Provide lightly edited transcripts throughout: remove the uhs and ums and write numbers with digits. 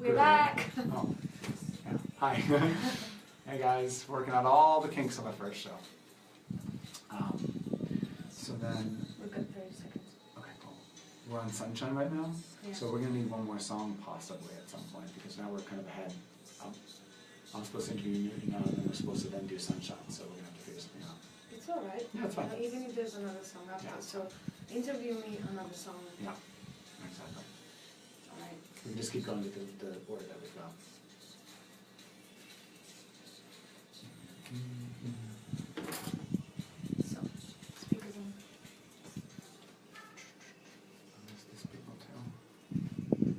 We're back. Oh, yeah. Hi. Hey guys, working out all the kinks on the first show. So then... We've got 30 seconds. Okay, cool. We're on Sunshine right now, Yeah. so we're going to need one more song possibly at some point, because now we're kind of ahead. I'm supposed to interview you now, and then we're supposed to then do Sunshine, so we're going to have to figure something out. It's alright. Yeah, it's fine. Even if there's another song after. Yeah. So interview me another song. Yeah, exactly. Alright. We can just keep going with the order that we've got. So, speakers on. I miss these people too.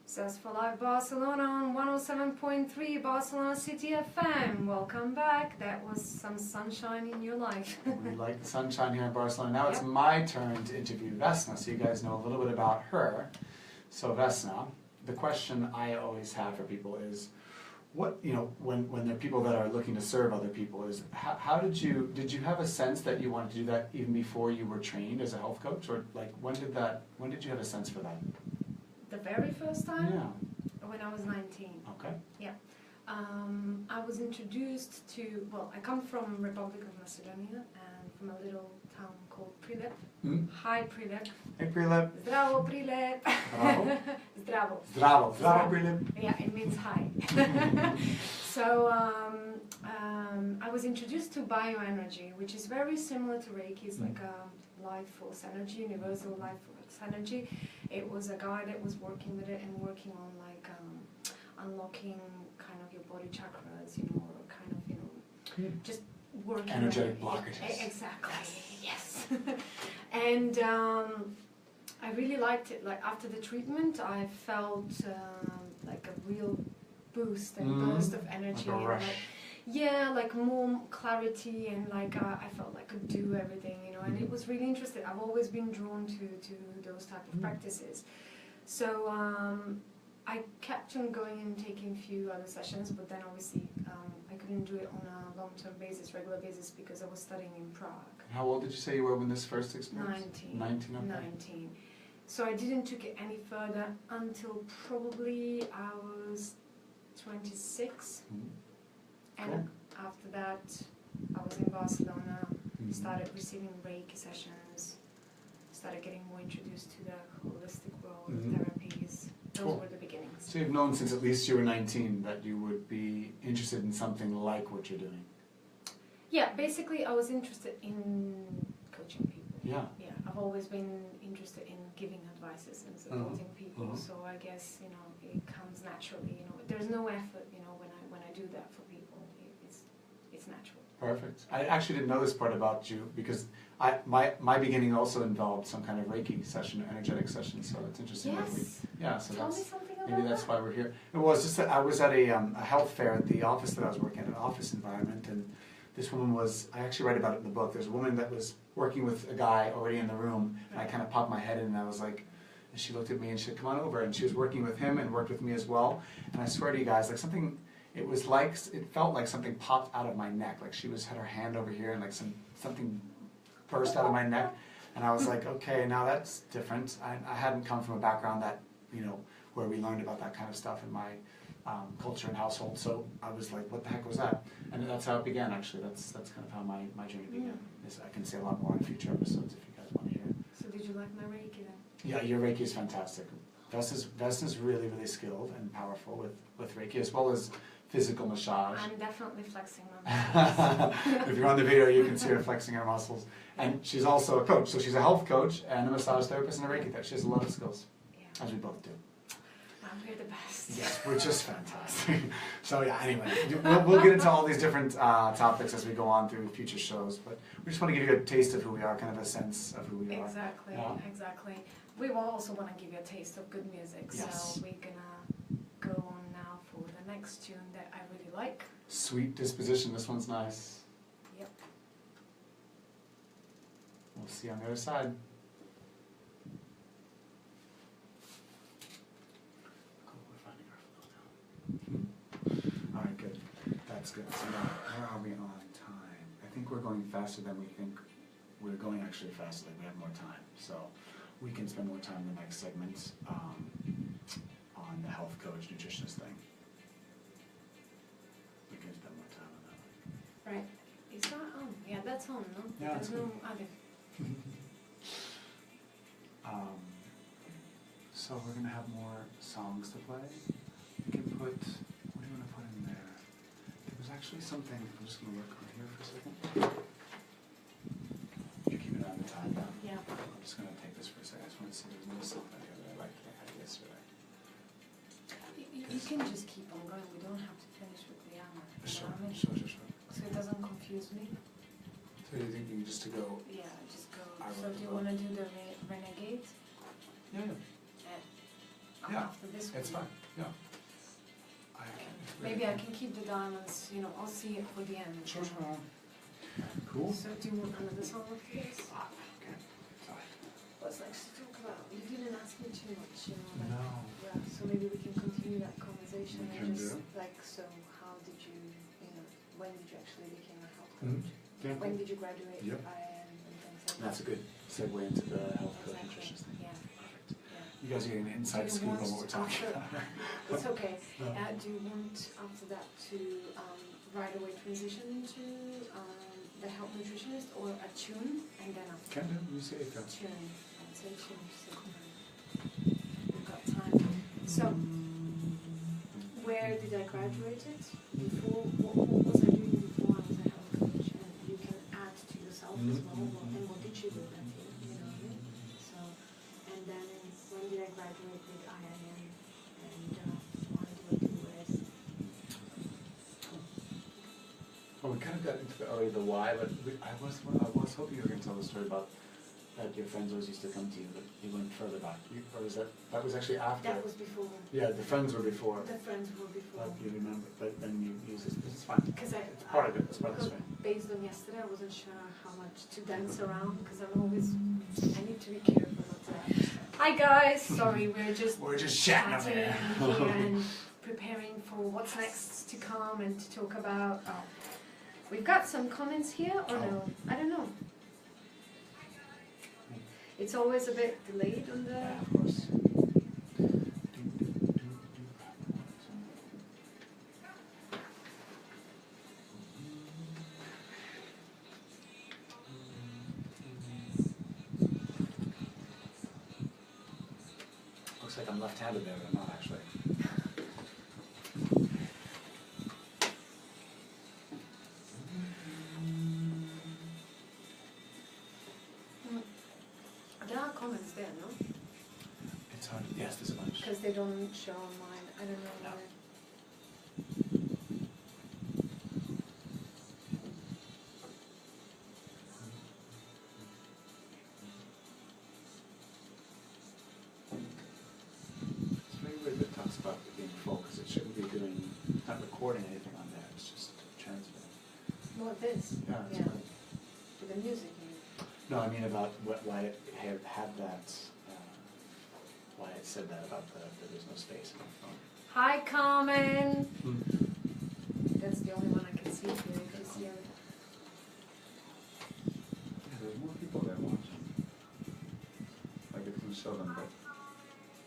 Zest for Life Barcelona on 107.3 Barcelona City FM. Welcome back. That was some sunshine in your life. We like the sunshine here in Barcelona. Now it's Yep. my turn to interview Vesna, so you guys know a little bit about her. So Vesna, the question I always have for people is, what, you know, when there are people that are looking to serve other people, is how did you have a sense that you wanted to do that even before you were trained as a health coach, or like when did you have a sense for that? The very first time? Yeah. When I was 19. Okay. Yeah. I was introduced to, well, I come from Republic of Macedonia and from a little town called Prilep. Mm. Hi Prilep. Hey Prilep. Zdravo Prilep. Bravo. Zdravo. Zdravo. Zdravo Prilep. Yeah, it means hi. So I was introduced to bioenergy, which is very similar to Reiki. It's like a life force energy, universal life force energy. It was a guy that was working with it and working on like unlocking kind of your body chakras, you know, or kind of, you know, just working Energetic on it. blockages. Exactly. Yes. And I really liked it. Like after the treatment, I felt like a real boost and burst of energy. Like a rush. Yeah, like more clarity, and like I felt like I could do everything, you know, and it was really interesting. I've always been drawn to those type of practices. So I kept on going and taking a few other sessions, but then obviously I couldn't do it on a long-term basis, regular basis, because I was studying in Prague. How old did you say you were when this first experience? 19. 19, okay. 19. So I didn't take it any further until probably I was 26. And Cool. after that, I was in Barcelona, started receiving Reiki sessions, started getting more introduced to the holistic world of therapies. Those Cool. were the beginnings. So you've known since at least you were 19 that you would be interested in something like what you're doing? Yeah, basically I was interested in coaching people. Yeah. Yeah, I've always been interested in giving advices and supporting people, so I guess, you know, it comes naturally, you know, there's no effort, you know, when I do that for people, it's natural. Perfect. I actually didn't know this part about you because my beginning also involved some kind of Reiki session, energetic session, so it's interesting. Yes. Yeah, so Tell me that's something about maybe that's that. why we're here. It was just that I was at a health fair at the office that I was working at, an office environment, and this woman was, I actually write about it in the book, there's a woman that was working with a guy already in the room, and I kind of popped my head in and I was like, and she looked at me and she said, come on over, and she was working with him and worked with me as well, and I swear to you guys, like something, it was like, it felt like something popped out of my neck, like she had her hand over here and like something burst out of my neck, and I was like, okay, now that's different. I hadn't come from a background that, you know, where we learned about that kind of stuff in my culture and household, so I was like, what the heck was that? And that's how it began, actually. That's kind of how my journey began. I can say a lot more on future episodes if you guys want to hear. So did you like my Reiki then? Yeah, your Reiki is fantastic. Vesna's really, really skilled and powerful with Reiki, as well as physical massage. I'm definitely flexing my muscles. If you're on the video, you can see her flexing her muscles. And she's also a coach, so she's a health coach and a massage therapist and a Reiki therapist. She has a lot of skills, as we both do. We're the best. Yes, we're just fantastic. So yeah, anyway, we'll get into all these different topics as we go on through future shows, but we just want to give you a taste of who we are, kind of a sense of who we are. Exactly, Yeah. exactly. We will also want to give you a taste of good music, Yes. so we're gonna go on now for the next tune that I really like. Sweet Disposition, this one's nice. Yep. We'll see you on the other side. Alright, good. That's good. So now, where are we on time? I think we're going faster than we think we're going actually fast, like we have more time, so we can spend more time in the next segment on the health coach, nutritionist thing. We can spend more time on that one. Right. Is that on? Yeah, that's on, no? Yeah, There's no other. So we're going to have more songs to play. We can put, what do you want to put in there? There was actually something, I'm just going to look on here for a second. You keep it on the time now? Yeah. I'm just going to take this for a second. I just want to see if there's no something here that I liked that I had yesterday. You can just keep on going. We don't have to finish with the hammer. Sure. So it doesn't confuse me. So you think you just to go? Yeah, just go. I So do you want to do the renegade? Yeah. Yeah. After this one? It's fine. Yeah. Maybe I can keep the diamonds, you know, I'll see it for the end. Sure. Cool. So do you want another song after this? Okay. Sorry. What's next to talk about? You didn't ask me too much, you know. Like, No. yeah, so maybe we can continue that conversation We and can just do. like, so how did you, you know, when did you actually become a health Mhm. coach? Yeah. When did you graduate? Yep. And things like that. That's a good segue into the health coach Exactly. nutritionist thing. Yeah. Perfect. Yeah. You guys are getting an inside Do you scoop on want what we're talking after- about. It's okay. Yeah. Do you want after that to right away transition into the health nutritionist or a tune and then after Can do. You say it. tune? I'd say tune. So we've got time. So where did I graduate it? Before what was I doing before I was a health coach? And you can add to yourself as well. And what did you do that year? You know what I mean? So and then when did I graduate with IIM? And why do I do it? Well, we kind of got into already the why, but I was hoping you were going to tell the story about that your friends always used to come to you, but you went further back. Or was that was actually after? That was before. Yeah, the friends were before. The friends were before. But you remember, but then you use this. This is fine. Because It's part of it. It's part of the story. based on yesterday, I wasn't sure how much to dance around because I need to be careful not to. Hi guys, sorry, we're just chatting over chatting here. here and preparing for what's next to come and to talk about. Oh. We've got some comments here or no? I don't know. It's always a bit delayed on the. Yeah, of course. Looks like I'm left-handed there, but I'm not actually. There are comments there, no? It's hard. Yes, there's a bunch. Because they don't show on mine. I don't know No. why. It's very weird that it talks about it being full because it shouldn't be doing, not recording anything on there. It's just transmitting. What this? Yeah, it's Yeah. great. For the music, you mean? No, I mean about why it had that, why it said that about that there's no space in the phone. Hi, Carmen. That's the only one I can see here. If you see it. Yeah, there's more people there watching. I can show them, but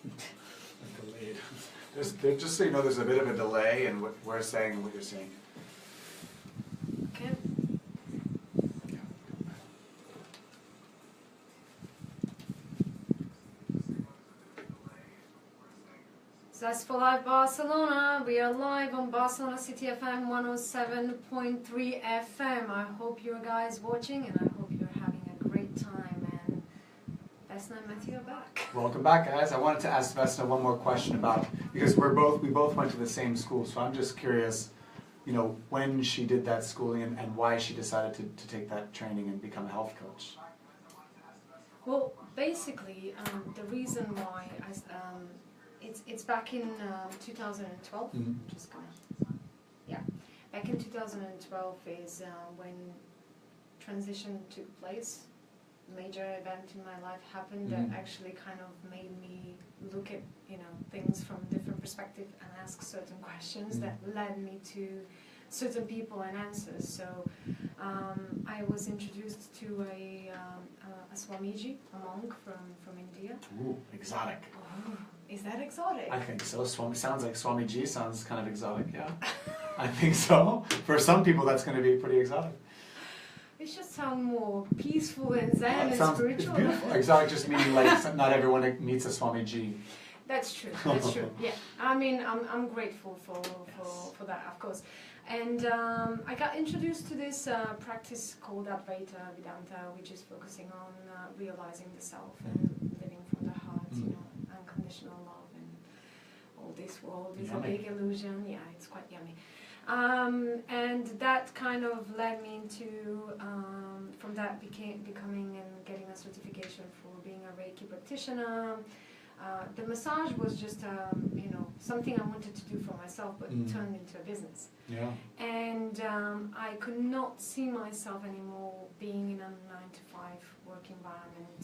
like delayed. Just so you know, there's a bit of a delay in what we're saying and what you're saying. Okay. Yeah. Zest for Live Barcelona. We are live on Barcelona City FM 107.3 FM. I hope you guys watching and I hope you're having a great time. And Vesna and Matthew are back. Welcome back, guys. I wanted to ask Vesna one more question about, because we both went to the same school, so I'm just curious, you know, when she did that schooling and why she decided to take that training and become a health coach. Well, basically, the reason why it's back in 2012. Mhm. Just gonna, yeah, back in 2012 is when transition took place. Major event in my life happened Mhm. that actually kind of made me look at things from different perspective and ask certain questions Mhm. that led me to certain people and answers. So I was introduced to a Swamiji, a monk from India. Ooh, exotic. Oh, is that exotic? I think so. Sounds like Swamiji, sounds kind of exotic, yeah. I think so. For some people that's going to be pretty exotic. It should sound more peaceful and zen and spiritual. It's beautiful. Exotic just meaning like not everyone meets a Swamiji. That's true. That's true. Yeah. I mean, I'm grateful for that, of course. And I got introduced to this practice called Advaita Vedanta, which is focusing on realizing the self and living from the heart, you know, unconditional love, and all this world is a big illusion. Yeah, it's quite yummy. And that kind of led me into, from that becoming and getting a certification for being a Reiki practitioner. The massage was just, you know, something I wanted to do for myself, but turned into a business. Yeah. And I could not see myself anymore being in a 9-to-5 work environment.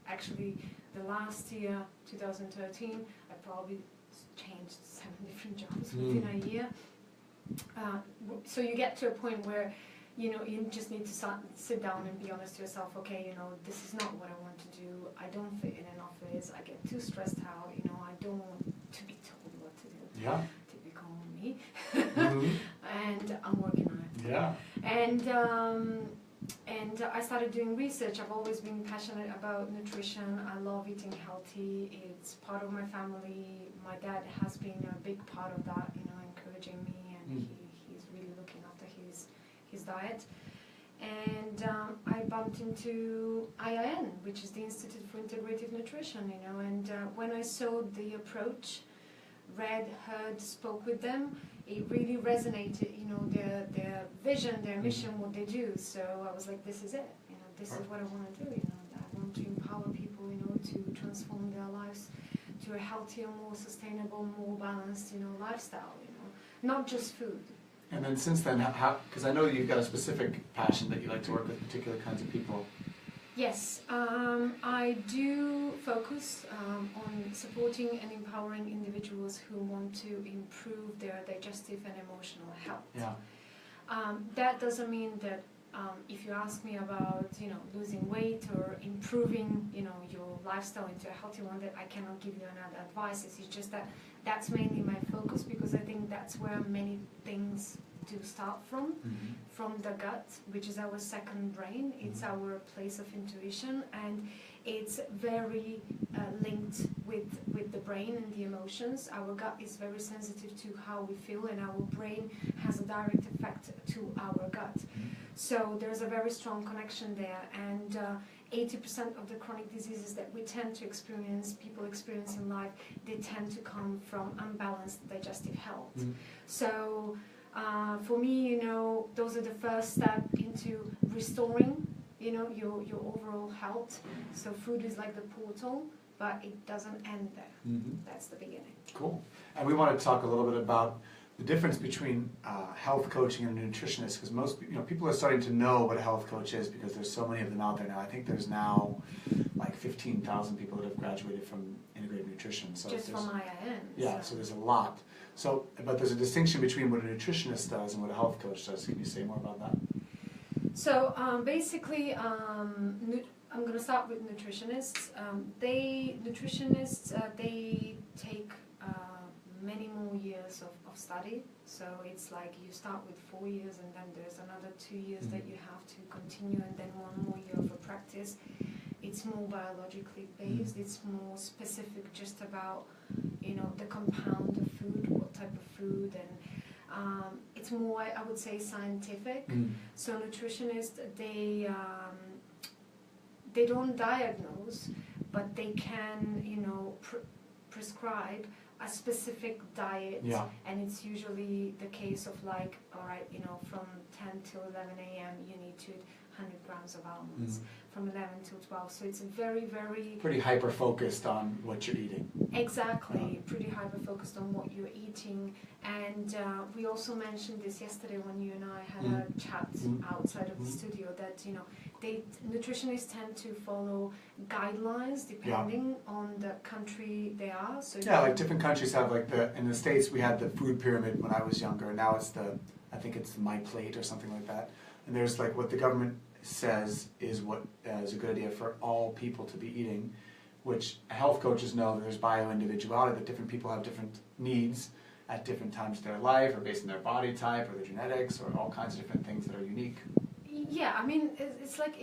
Actually, the last year, 2013, I probably changed 7 different jobs within a year. So you get to a point where, you know, you just need to sit down and be honest to yourself. Okay, you know, this is not what I want to do. I don't fit in an office. I get too stressed out. You know, I don't want to be told what to do. Yeah. Typical me. And I'm working on it. Yeah. And I started doing research. I've always been passionate about nutrition. I love eating healthy. It's part of my family. My dad has been a big part of that, you know, encouraging me, and he's really looking after his diet. And I bumped into IIN, which is the Institute for Integrative Nutrition, you know, and when I saw the approach, read, heard, spoke with them, it really resonated, you know, their vision, their mission, what they do. So I was like, this is it, you know, this is what I want to do, you know, I want to empower people, you know, to transform their lives to a healthier, more sustainable, more balanced, you know, lifestyle, you know, not just food. And then since then, because I know you've got a specific passion that you like to work with particular kinds of people. Yes, I do focus on supporting and empowering individuals who want to improve their digestive and emotional health. Yeah. That doesn't mean that if you ask me about, you know, losing weight or improving, you know, your lifestyle into a healthy one, that I cannot give you another advice. It's just that that's mainly my focus, because I think that's where many things do start from the gut, which is our second brain. It's our place of intuition, and it's very linked with the brain and the emotions. Our gut is very sensitive to how we feel, and our brain has a direct effect to our gut. So there's a very strong connection there, and 80% of the chronic diseases that we tend to experience, people experience in life, they tend to come from unbalanced digestive health. So for me, you know, those are the first step into restoring, you know, your overall health. So food is like the portal, but it doesn't end there. That's the beginning. Cool. And we want to talk a little bit about the difference between health coaching and a nutritionist, because most, you know, people are starting to know what a health coach is because there's so many of them out there now. I think there's now like 15,000 people that have graduated from integrative nutrition. So just from IIN. Yeah, so there's a lot. So, but there's a distinction between what a nutritionist does and what a health coach does. Can you say more about that? So basically, I'm going to start with nutritionists. Nutritionists take many more years of study. So it's like you start with 4 years, and then there's another 2 years that you have to continue, and then 1 more year for practice. It's more biologically based. It's more specific, just about, you know, the compound of food, what type of food, and it's more, I would say, scientific. So nutritionists, they don't diagnose, but they can, you know, prescribe a specific diet, and it's usually the case of like, all right, you know, from 10 till 11 a.m. you need to eat 100 grams of almonds, from 11 till 12. So it's very, very... Pretty hyper-focused on what you're eating. Exactly, pretty hyper-focused on what you're eating. And we also mentioned this yesterday when you and I had a chat outside of the studio, that, you know, nutritionists tend to follow guidelines depending on the country they are. So like different countries have, like in the States we had the food pyramid when I was younger, and now it's the I think it's My Plate or something like that. And there's like what the government says is what is a good idea for all people to be eating, which health coaches know that there's bio-individuality, that different people have different needs at different times of their life, or based on their body type, or their genetics, or all kinds of different things that are unique. Yeah, I mean, it's like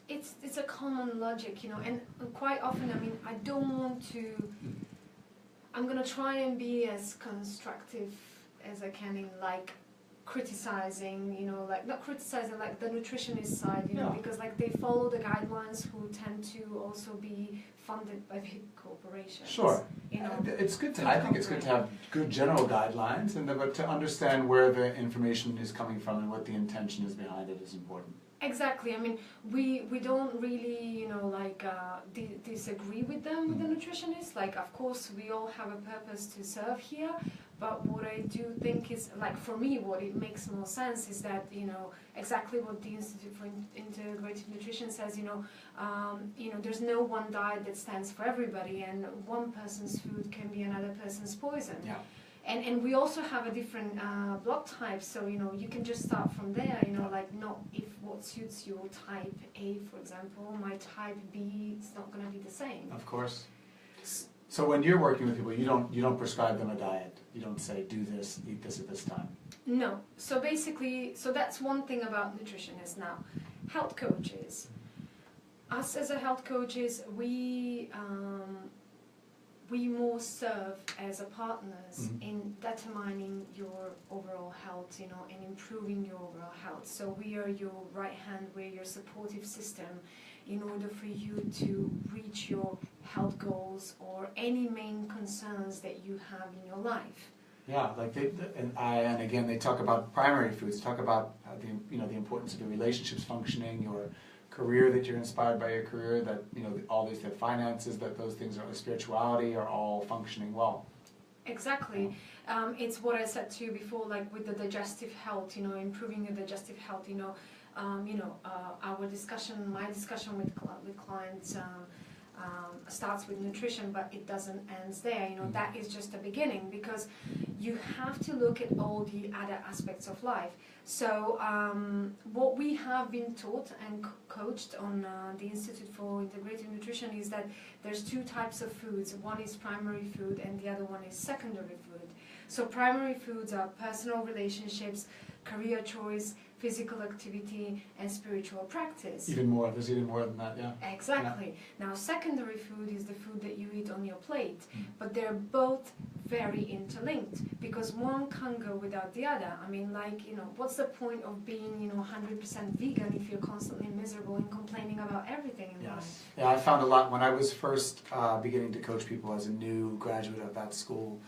it's a common logic, you know, and quite often, I mean, I don't want to. I'm gonna try and be as constructive as I can in like criticizing, you know, like not criticizing like the nutritionist side, you know, because like they follow the guidelines who tend to also be funded by big corporations. Sure. You know, it's good to. I think it's good to have good general guidelines, and but to understand where the information is coming from and what the intention is behind it is important. Exactly. I mean, we don't really, you know, like disagree with them, with the nutritionists. Like, of course, we all have a purpose to serve here. But what I do think is, like, for me, what it makes more sense is that, you know, exactly what the Institute for Integrative Nutrition says, you know, there's no one diet that stands for everybody, and one person's food can be another person's poison. Yeah. And we also have a different blood type, so, you know, you can just start from there, you know, like, not if what suits your type A, for example, my type B, it's not going to be the same. Of course. So when you're working with people, you don't prescribe them a diet. You don't say, do this, eat this at this time. No. So basically, so that's one thing about nutritionists now. Health coaches. Us as a health coaches, we more serve as a partners in determining your overall health, you know, and improving your overall health. So we are your right hand, we're your supportive system in order for you to reach your health goals or any main concerns that you have in your life. Yeah, like and again they talk about primary foods, talk about the importance of your relationships functioning, your career, that you're inspired by your career, that all these the finances, that those things are spirituality are all functioning well. Exactly. It's what I said to you before, like with the digestive health, improving your digestive health, my discussion with clients starts with nutrition, but it doesn't end there. That is just the beginning, because you have to look at all the other aspects of life. So what we have been taught and coached on the Institute for Integrative Nutrition is that there's two types of foods. One is primary food and the other one is secondary food. So primary foods are personal relationships, career choice, physical activity, and spiritual practice. There's even more than that, yeah. Exactly. Yeah. Now, secondary food is the food that you eat on your plate, but they're both very interlinked, because one can't go without the other. I mean, what's the point of being, 100% vegan if you're constantly miserable and complaining about everything in life? Yeah, I found a lot when I was first beginning to coach people as a new graduate of that school.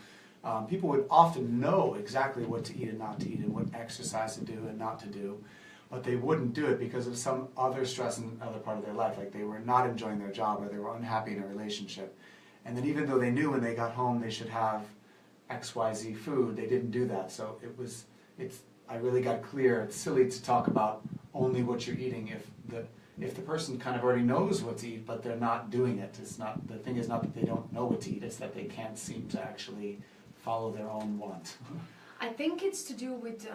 People would often know exactly what to eat and not to eat, and what exercise to do and not to do, but they wouldn't do it because of some other stress in another part of their life, like they were not enjoying their job or they were unhappy in a relationship. And then even though they knew when they got home they should have XYZ food, they didn't do that. So I really got clear, it's silly to talk about only what you're eating if the person kind of already knows what to eat, but they're not doing it. The thing is not that they don't know what to eat, it's that they can't seem to actually follow their own want. I think it's to do with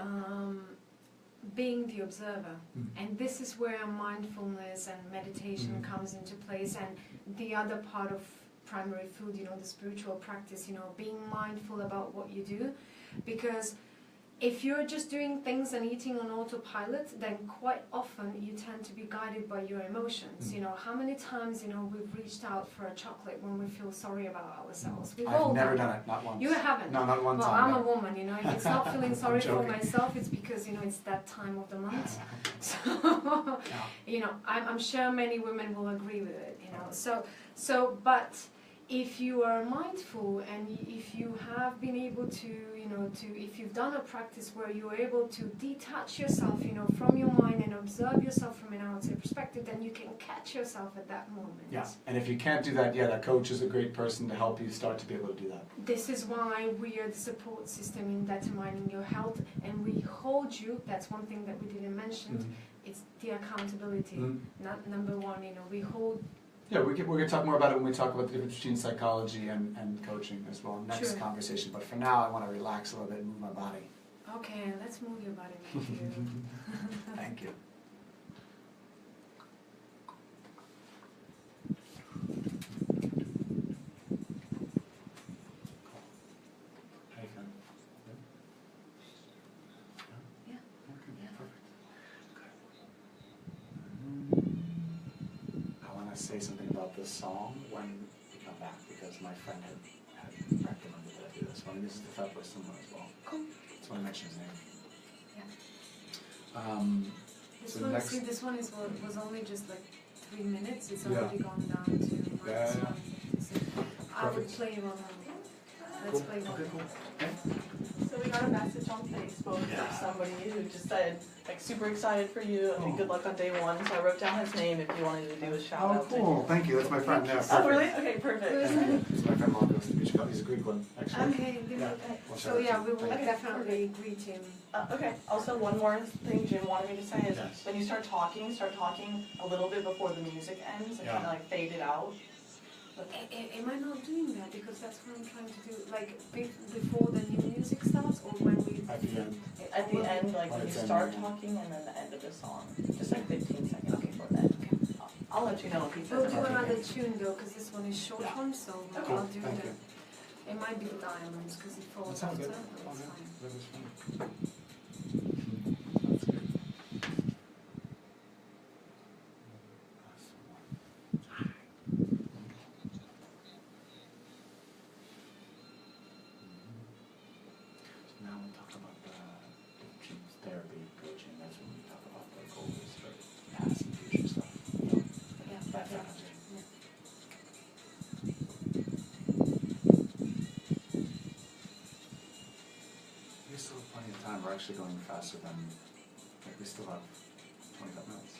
being the observer, and this is where mindfulness and meditation comes into place, and the other part of primary food, the spiritual practice, being mindful about what you do, because if you're just doing things and eating on autopilot, then quite often you tend to be guided by your emotions. How many times, we've reached out for a chocolate when we feel sorry about ourselves? I've never done it, not once. You haven't? No, not one time. Well, I'm a woman, if it's not feeling sorry for myself, it's because, it's that time of the month. So, I'm sure many women will agree with it, but if you are mindful, and if you have been able to, if you've done a practice where you're able to detach yourself, from your mind and observe yourself from an outside perspective, then you can catch yourself at that moment. Yeah, and if you can't do that yet, a coach is a great person to help you start to be able to do that. This is why we are the support system in determining your health, and we hold you, that's one thing that we didn't mention, it's the accountability, not number one, we hold. Yeah, we're going to talk more about it when we talk about the difference between psychology and coaching as well, next conversation. But for now, I want to relax a little bit and move my body. Okay, let's move your body with you. Thank you. How you feeling? Good? Yeah. Okay, Yeah. perfect. I want to say something about this song when we come back because my friend had recommended that I do this one. This is the fabulous someone as well. Cool. Just want to mention his name. Yeah. This So one, next- see, this one was only just like 3 minutes. It's Yeah. already gone down to minus Yeah. 156. I would Perfect. play one more. Let's Cool. play one Okay, more. cool. Okay. So we got a message on Facebook Yeah. from somebody who just said, like, super excited for you and Oh. good luck on day one. So I wrote down his name if you wanted to do a shout Oh, out to cool. him. Thank you. That's my friend. Yeah, Oh, perfect. really? Okay, Who perfect. is it? It's my friend Marcos. He's a Greek one, actually. Okay, Yeah. Well, so shout out yeah, to we you. will Thank you. definitely greet him. Okay, also one more thing Jim wanted me to say is Yes. when you start talking a little bit before the music ends and Yeah. kind of like fade it out. Am I not doing that? Because that's what I'm trying to do. Like before the new music starts, or when we. At the end. At the end, like When when you it's start ending. talking and then the end of the song. Just like 15 seconds before that. I'll let you know if he says We'll it. do another tune though, because this one is short Yeah. one, so Cool. I'll do Thank the. you. It might be the diamonds because it That falls sounds after. good. But All it's good. fine. That was fun. That's good. So now we'll talk about the therapy coaching. That's when we talk about the goals for past and future stuff. Yeah, That's yeah. happening. We still have plenty of time. We're actually going faster than, like, we still have 25 minutes.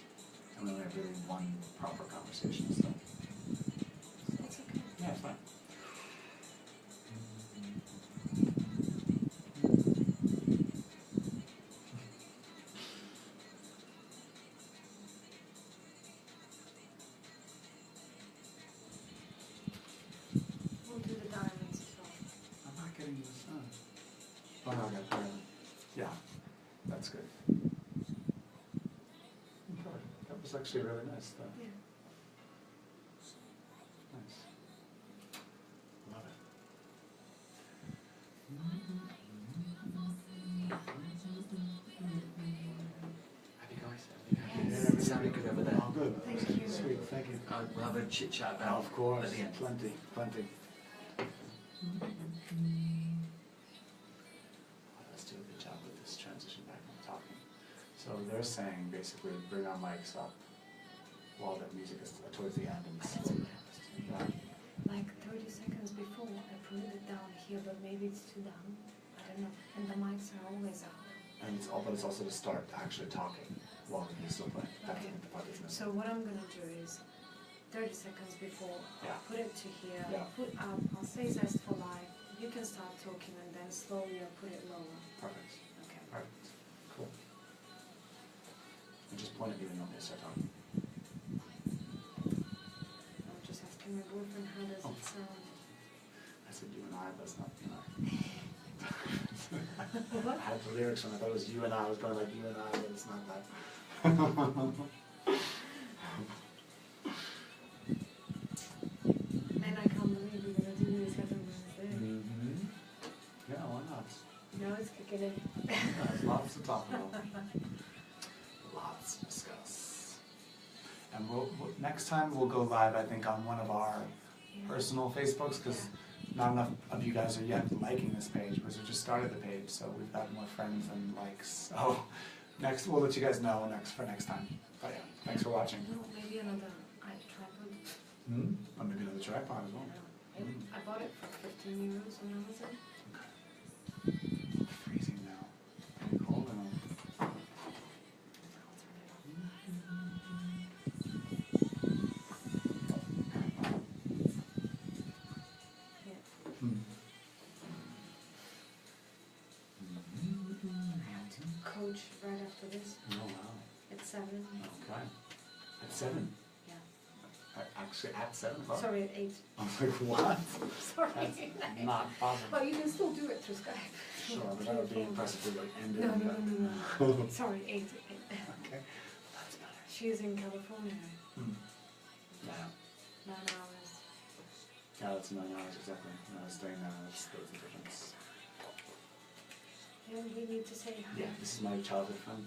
And we only have really one proper conversation, so. It's okay. Yeah, it's fine. We'll do the diamonds as well. I'm not getting the sun. Oh, no, I got it. Yeah, that's good. Okay. That was actually really nice, though. Yeah. Nice. Love it. Happy guys. Yes. It sounded good over there. Oh, good. Thank you. Sweet, thank you. We'll have a chit chat about Of course, at the end. plenty, plenty. Let's do a good job with this transition back and talking. So they're saying basically bring our mics up while the music is towards the end and That's what I was doing. yeah. Like 30 seconds before, I put it down here, but maybe it's too down. I don't know. And the mics are always up. And it's all, but it's also to start actually talking while the music's still playing. That's Okay. the part that's missing. So what I'm gonna do is 30 seconds before, Yeah. put it to here, Yeah. I'll say Zest for life. You can start talking and then slowly I'll put it lower. Perfect. Okay. Perfect. Cool. And just point at me when you want me to start talking. I'm just asking my boyfriend how does it sound. I said you and I, but it's not you and I. What? I had the lyrics and I thought it was you and I. I was going like you and I, but it's not that. And I can't believe you're gonna do this every Wednesday. Mm-hmm. Yeah, why not? Now it's kicking in. There's lots to talk about. Lots to discuss. And next time we'll go live, I think, on one of our personal Facebooks, because not enough of you guys are yet liking this page, because we just started the page, so we've got more friends and likes. So next, we'll let you guys know for next time. But yeah, thanks for watching. No, maybe another tripod. Or maybe another tripod as well. I bought it for 15 euros on Amazon. Freezing now. Pretty cold now. I have to coach right after this Oh wow. at 7. Okay. At 7. Yeah. Actually. Actually, at 7 o'clock? Sorry, at 8. I was like, what? Sorry. That's not possible. Well, you can still do it through Skype. Sure, but that would be impressive to like end it. No. Sorry, 8. Okay, that's better. She's in California. Yeah. 9 hours. Yeah, that's 9 hours exactly. When I was doing that, that's the difference. Yeah, we need to say hi. Yeah, this is my childhood friend.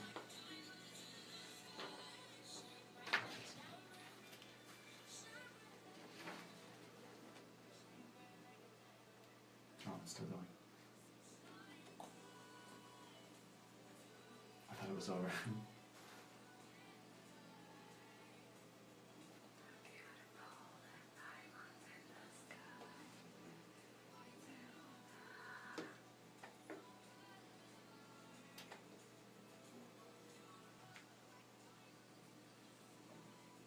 Oh, it's still going. I thought it was over.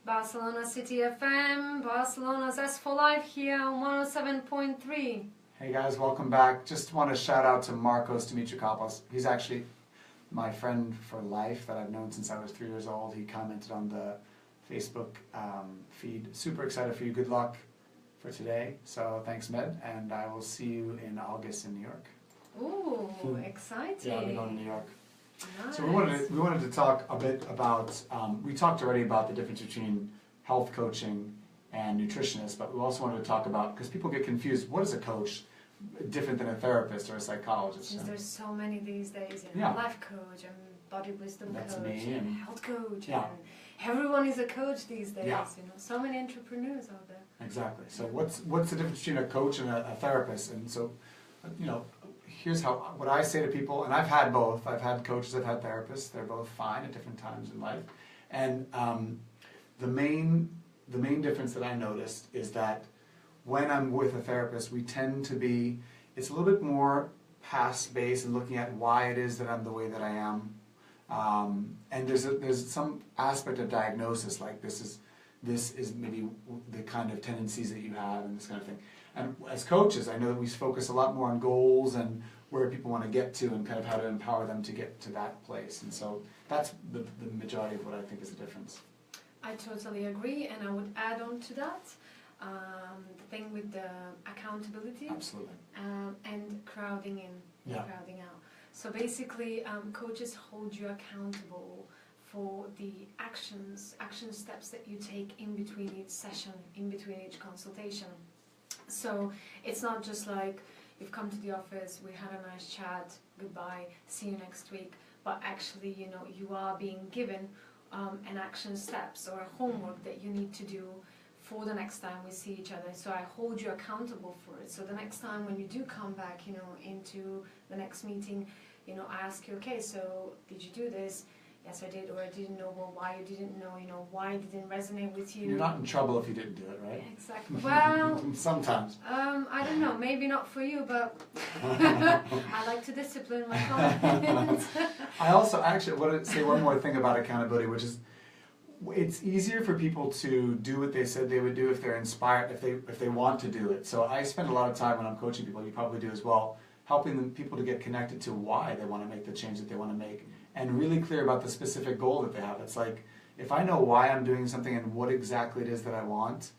Barcelona City FM, Barcelona Zest for Life here on 107.3. Hey guys, welcome back. Just want to shout out to Marcos Dimitrikopoulos. He's actually my friend for life that I've known since I was 3 years old. He commented on the Facebook feed. Super excited for you. Good luck for today. So thanks, Med, and I will see you in August in New York. Ooh, exciting. Yeah, I'll be going to New York. Nice. So we wanted to talk a bit about, we talked already about the difference between health coaching and nutritionists, but we also wanted to talk about, because people get confused, what is a coach different than a therapist or a psychologist? Since there's so many these days, Yeah. life coach and body wisdom That's coach me, and and- health coach, Yeah. and everyone is a coach these days. Yeah. So many entrepreneurs out there. Exactly. So what's the difference between a coach and a therapist? And so, here's what I say to people, and I've had both. I've had coaches, I've had therapists. They're both fine at different times in life. And the main difference that I noticed is that when I'm with a therapist, we tend to be, it's a little bit more past-based and looking at why it is that I'm the way that I am. And there's some aspect of diagnosis, like this is maybe the kind of tendencies that you have and this kind of thing. And as coaches, I know that we focus a lot more on goals and where people want to get to and kind of how to empower them to get to that place. And so that's the majority of what I think is the difference. I totally agree, and I would add on to that the thing with the accountability Absolutely. And crowding in, Yeah. crowding out. So basically, coaches hold you accountable for the action steps that you take in between each session, in between each consultation. So it's not just like you've come to the office, we had a nice chat, goodbye, see you next week, but actually, you are being given an action steps or a homework that you need to do for the next time we see each other. So I hold you accountable for it. So the next time when you do come back, into the next meeting, I ask you, okay, so did you do this? Yes, I did, or I didn't know. Well, why you didn't know? Why it didn't resonate with you? You're not in trouble if you didn't do it, right? Exactly. Well, sometimes. I don't know. Maybe not for you, but I like to discipline my clients. I also actually want to say one more thing about accountability, which is it's easier for people to do what they said they would do if they're inspired, if they want to do it. So I spend a lot of time when I'm coaching people, you probably do as well, helping people to get connected to why they want to make the change that they want to make, and really clear about the specific goal that they have. It's like, if I know why I'm doing something and what exactly it is that I want,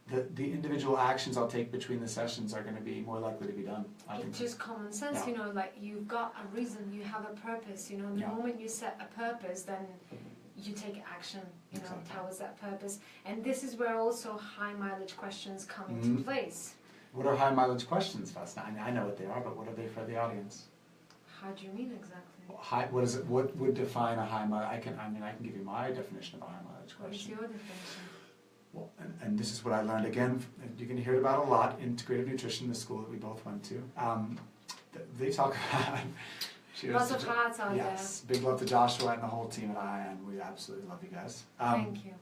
the individual actions I'll take between the sessions are going to be more likely to be done. It's just common sense, Yeah. like you've got a reason, you have a purpose, the Yeah. moment you set a purpose, then you take action, Exactly. towards that purpose. And this is where also high mileage questions come into place. What are high mileage questions, Vesna? I know what they are, but what are they for the audience? How do you mean exactly? What is it? What would define a high mileage? I can give you my definition of a high mileage What is question. your definition? Well, and this is what I learned again. You can hear it about a lot. Integrative nutrition, the school that we both went to. They talk about. Lots of hearts out yes, big love to Joshua and the whole team at IIN. We absolutely love you guys. Thank you.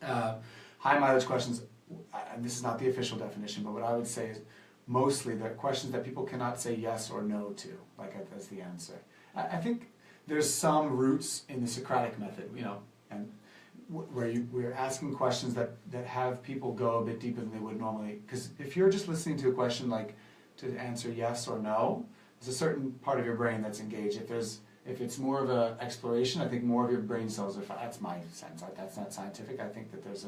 High mileage questions, and this is not the official definition, but what I would say is mostly they're questions that people cannot say yes or no to, like as the answer. I think there's some roots in the Socratic method, and where we're asking questions that have people go a bit deeper than they would normally. Because if you're just listening to a question like to answer yes or no, there's a certain part of your brain that's engaged. If it's more of an exploration, I think more of your brain cells are. That's my sense. That's not scientific. I think that there's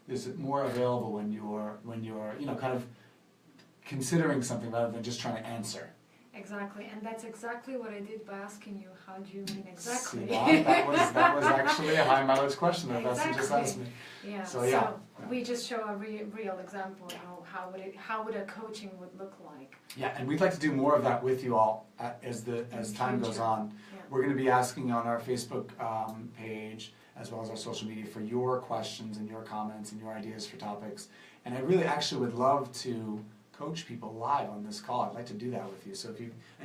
is more available when you're kind of considering something rather than just trying to answer. Exactly, and that's exactly what I did by asking you, how do you mean exactly? See, that was actually a high mileage question that Vesna just asked me. Yeah. So we just show a real example, how would a coaching would look like. Yeah, and we'd like to do more of that with you all as time goes on. Yeah. We're going to be asking on our Facebook page as well as our social media for your questions and your comments and your ideas for topics. And I really actually would love to coach people live on this call. I'd like to do that with you. So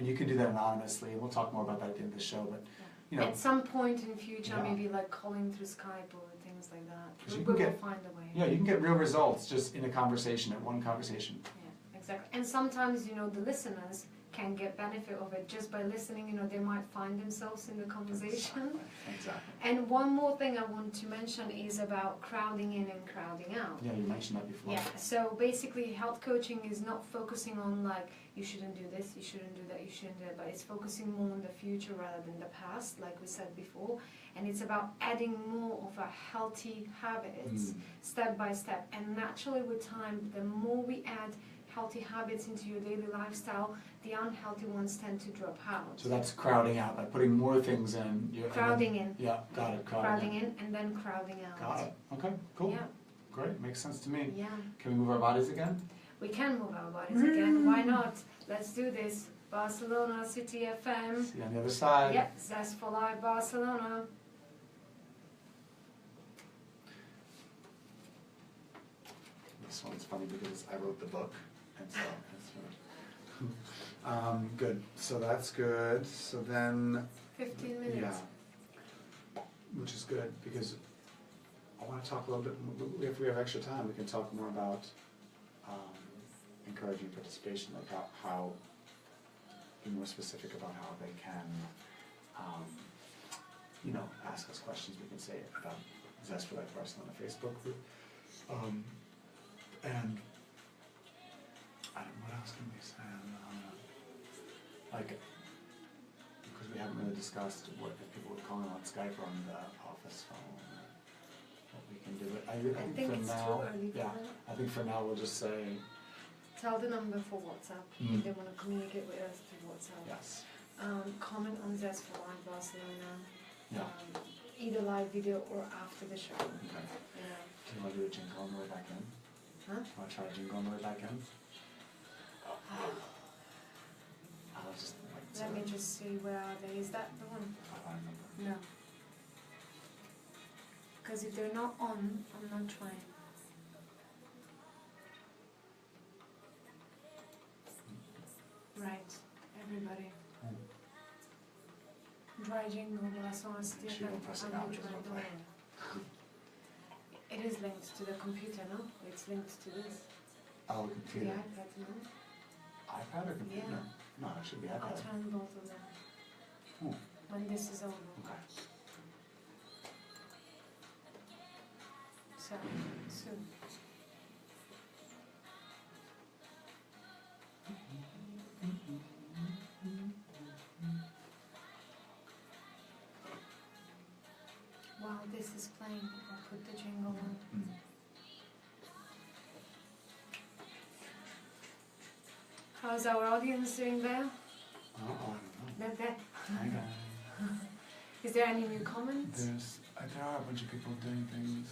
you can do that anonymously, and we'll talk more about that at the end of the show. But at some point in future, Yeah. maybe like calling through Skype or things like that. 'Cause We you can will get- find a way. yeah, you can get real results just in a conversation, at one conversation. Yeah, exactly. And sometimes, the listeners can get benefit of it just by listening. They might find themselves in the conversation. Exactly. And one more thing I want to mention is about crowding in and crowding out. Yeah, you mentioned that before. Yeah, so basically health coaching is not focusing on like, you shouldn't do this, you shouldn't do that, you shouldn't do that, but it's focusing more on the future rather than the past, like we said before. And it's about adding more of our healthy habits step by step. And naturally with time, the more we add healthy habits into your daily lifestyle, the unhealthy ones tend to drop out. So that's crowding out, by putting more things in. Crowding in. Yeah, got it. Crowding in and then crowding out. Got it. Okay, cool. Yeah. Great, makes sense to me. Yeah. Can we move our bodies again? We can move our bodies again. Why not? Let's do this. Barcelona City FM. See you on the other side. Yep, Zest for Life Barcelona. This one's funny because I wrote the book, and so good. So that's good. So then, 15 minutes. yeah, which is good because I want to talk a little bit. If we have extra time, we can talk more about encouraging participation, like how be more specific about how they can, ask us questions. We can say about Zest for Life Barcelona Facebook group. And what else can we say? Because we haven't really discussed what if people would call on Skype or on the office phone, what we can do. I think for it's now, too early for yeah, that. I think for now we'll just say Tell the number for WhatsApp if they want to communicate with us through WhatsApp. yes. Comment on Zest for Life Barcelona. Yeah. Either live video or after the show. Okay. Yeah. Do you want to do a jingle on the way back in? Huh? Do you want to try a jingle on the way back in? I'll just Let me just see, where are they? Is that the one? I don't remember. No. Because if they're not on, I'm not trying. Right, everybody. Dry jingle, Barcelona City Make sure you don't press it out, just don't play. It is linked to the computer, no? It's linked to this. Oh, the The computer. iPad, no? iPad or computer? Yeah. No, it should be I'll iPad. turn both of them. Oh. When this is over. Okay. So, soon. While this is playing, I'll put the jingle on. How's our audience doing there? Oh, I don't know. There. Hi guys. Is there any new comments? There are a bunch of people doing things.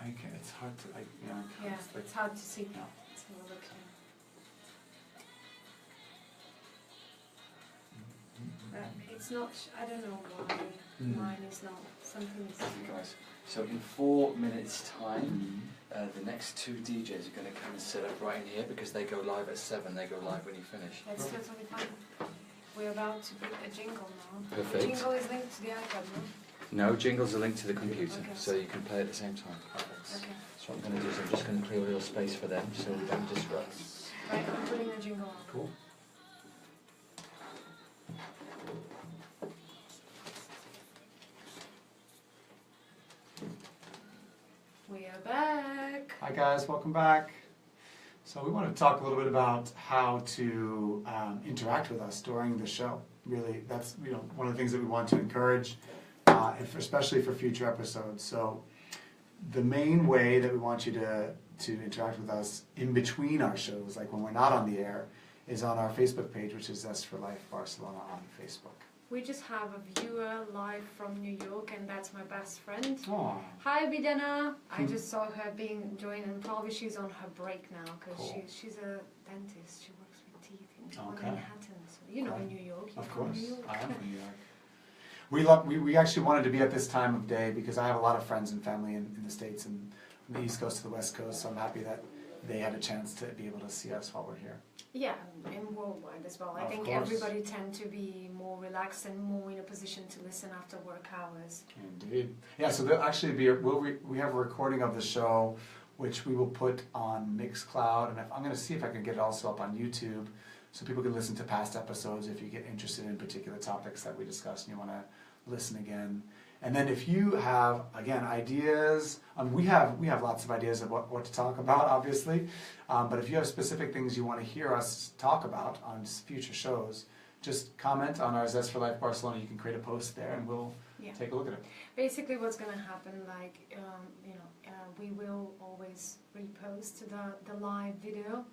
It's hard to, Yeah, it's hard to see. Yeah. Let's have a look here. It's not, I don't know why mine is not, something is... Guys, so in 4 minutes time, the next two DJs are going to come and sit up right in here because they go live at 7, they go live when you finish. That's totally fine. We're about to put a jingle now. Perfect. The jingle is linked to the iPad, No, jingles are linked to the computer, Okay. so you can play at the same time. no? Okay. So what I'm going to do is I'm just going to clear a little space for them so we don't disrupt. Right, I'm putting a jingle on. Cool. We are back. Hi guys, welcome back. So we want to talk a little bit about how to interact with us during the show. Really, that's one of the things that we want to encourage, especially for future episodes. So the main way that we want you to interact with us in between our shows, like when we're not on the air, is on our Facebook page, which is Zest for Life Barcelona on Facebook. We just have a viewer live from New York, and that's my best friend. Aww. Hi, Bidana. I just saw her being joined, and probably she's on her break now because Cool. she's a dentist. She works with teeth in Okay. Manhattan. So you know, in New York. You're Of from course, New York. I am from New York. We actually wanted to be at this time of day because I have a lot of friends and family in the States and from the East Coast to the West Coast, so I'm happy that they had a chance to be able to see us while we're here. Yeah, and worldwide as well. I Of think course. everybody tend to be more relaxed and more in a position to listen after work hours. Indeed. Yeah, so there'll actually be, we have a recording of the show, which we will put on Mixcloud, and I'm going to see if I can get it also up on YouTube, so people can listen to past episodes if you get interested in particular topics that we discussed and you want to listen again. And then if you have, again, ideas, we have lots of ideas of what to talk about, obviously, but if you have specific things you want to hear us talk about on future shows, just comment on our Zest for Life Barcelona. You can create a post there and we'll take a look at it. Basically what's going to happen, like, we will always repost the live video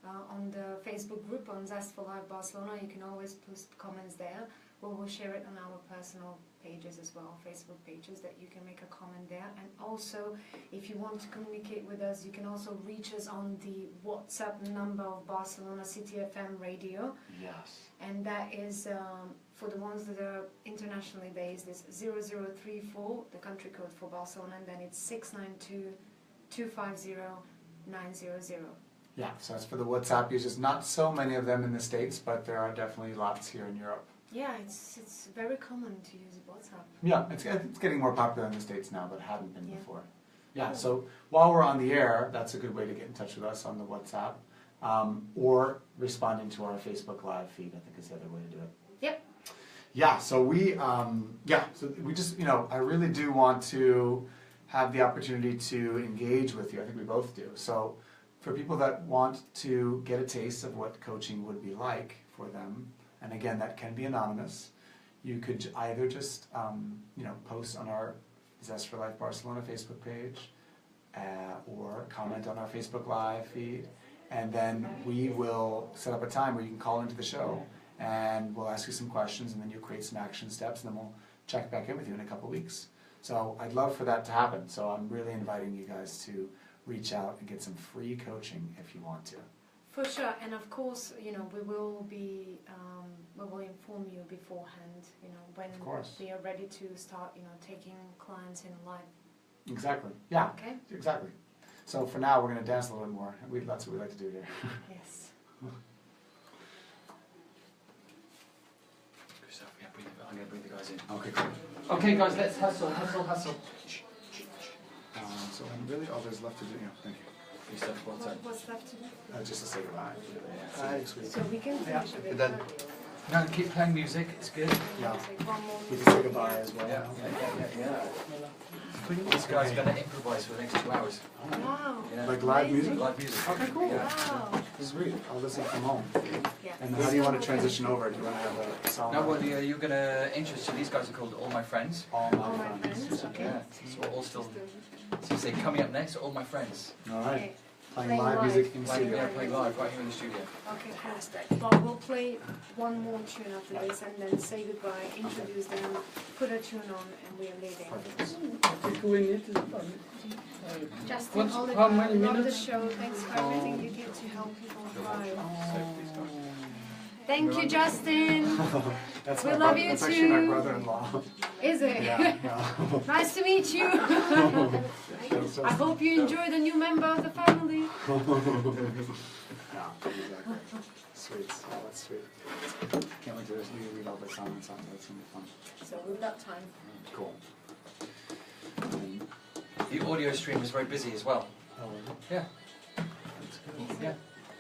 on the Facebook group on Zest for Life Barcelona. You can always post comments there. We will share it on our personal pages as well, Facebook pages, that you can make a comment there. And also, if you want to communicate with us, you can also reach us on the WhatsApp number of Barcelona City FM radio. Yes. And that is, for the ones that are internationally based, is 0034, the country code for Barcelona, and then it's 692-250-900. Yeah, so that's for the WhatsApp users. Not so many of them in the States, but there are definitely lots here in Europe. Yeah, it's very common to use WhatsApp. Yeah, it's getting more popular in the States now, but hadn't been Yeah. before. Yeah, so while we're on the air, that's a good way to get in touch with us on the WhatsApp, or responding to our Facebook Live feed, I think is the other way to do it. Yep. Yeah, so we just, I really do want to have the opportunity to engage with you. I think we both do. So for people that want to get a taste of what coaching would be like for them, and again, that can be anonymous, you could either just, post on our Zest for Life Barcelona Facebook page, or comment on our Facebook Live feed, and then we will set up a time where you can call into the show, and we'll ask you some questions, and then you'll create some action steps, and then we'll check back in with you in a couple weeks. So I'd love for that to happen. So I'm really inviting you guys to reach out and get some free coaching if you want to. For sure, and of course, we will be, we will inform you beforehand, when we are ready to start, taking clients in live. Exactly. Yeah. Okay. Exactly. So for now, we're going to dance a little bit more. That's what we like to do here. Yes. Good stuff. Yeah, I'm going to bring the guys in. Okay, cool. Okay, guys, let's hustle. So really, all there's left to do. Yeah, thank you. Good stuff. What's up? What's left to do? Just to say goodbye. Hi, So we can finish a bit then- earlier. No, keep playing music. It's good. Yeah. Take one more We minute. can say goodbye as well. Yeah. These guys are going to improvise for the next 2 hours. Wow. Yeah. Like live music? Live music. Okay, cool. Yeah. Wow. Sweet. I'll listen from home. Yeah. And how do you want to transition over? Do you want to have a song? No, well, you're going to introduce. So these guys are called All My Friends. All All my my friends. friends. Okay. Yeah. So we're all still. So you say coming up next, All My Friends. All right. Okay. Playing live music in Playing, studio. playing live right here in the studio. Okay, cool. But we'll play one more tune after this and then say goodbye, introduce them, put a tune on, and we are leaving. Justin, How Oliver, many love the minutes? show. Thanks for everything you give to help people thrive. So please go. Thank you, Justin. That's We my love brother- you That's actually my too. brother-in-law. Is it? Yeah. Nice to meet you. Yeah. I hope you enjoy the new member of the family. Yeah, exactly. Sweet. Oh, that's sweet. Can't wait to read all the songs. That's gonna be fun. So we've got time. Cool. The audio stream is very busy as well. Oh, Yeah. that's good. Yeah.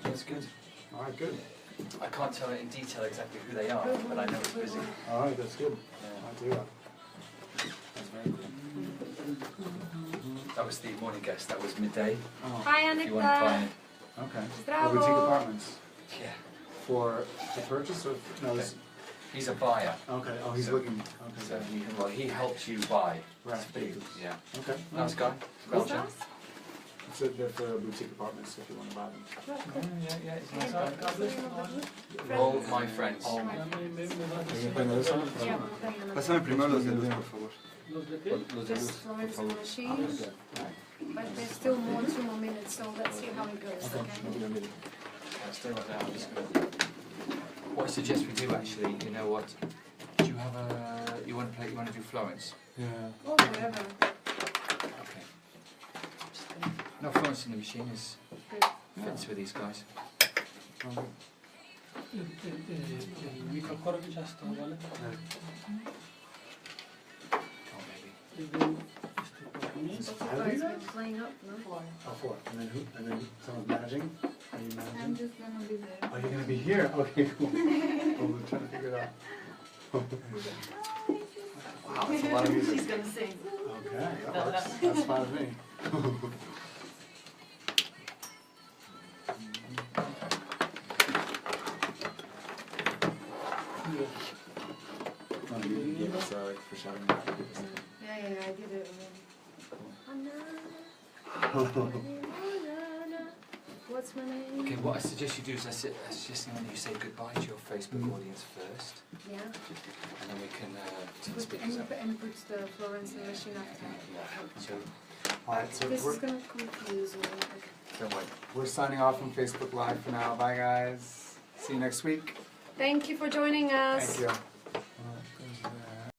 That's good. All right, good. I can't tell in detail exactly who they are, but I know it's busy. All right, that's good. Yeah. I do that. That's very cool. That was the morning guest. That was midday. Oh, Hi, If you want to Anita. find. okay. Zdravo. Boutique apartments Yeah. for the purchase or no? This, He's a buyer. Okay. Oh, he's So- looking. So Okay. he helps you buy. Right. Yeah. Okay. Nice guy. What's Belgian. that? So they're for boutique apartments if you want to buy them. Yeah, he's a nice guy. Friends. All my friends. All my friends. ¿Alguien puede ver eso? Yeah, we're playing on the- Pásame primero los de luz, por favor. Just Florence and the machine, but there's still 2 more minutes, so let's see how it goes, okay? Stay right there. I'm just gonna... What I suggest we do actually, you know what? Do you have a... You want to play... You want to do Florence? Yeah. Or whatever. Okay. No, Florence in the machine is... fits with these guys. Come on, baby. But you guys been playing up, no? Oh, 4. And then who? And then someone's managing? Are you managing? I'm just gonna be there. Oh, you're going to be here? Okay, cool. Well, we're trying to figure it out. Wow, that's a lot of music. She's gonna sing. Okay, that works. That's fine with me. Oh, you gave us like for shouting out. Yeah, I did it already. What's my name? Okay, what I suggest you do is I suggest you say goodbye to your Facebook audience first, Yeah. and then we can turn the speakers up. And put the Florence and the machine after. So, Alright, so This we're, is gonna confuse me. don't worry. we're signing off from Facebook Live for now. Bye, guys. See you next week. Thank you for joining us. Thank you.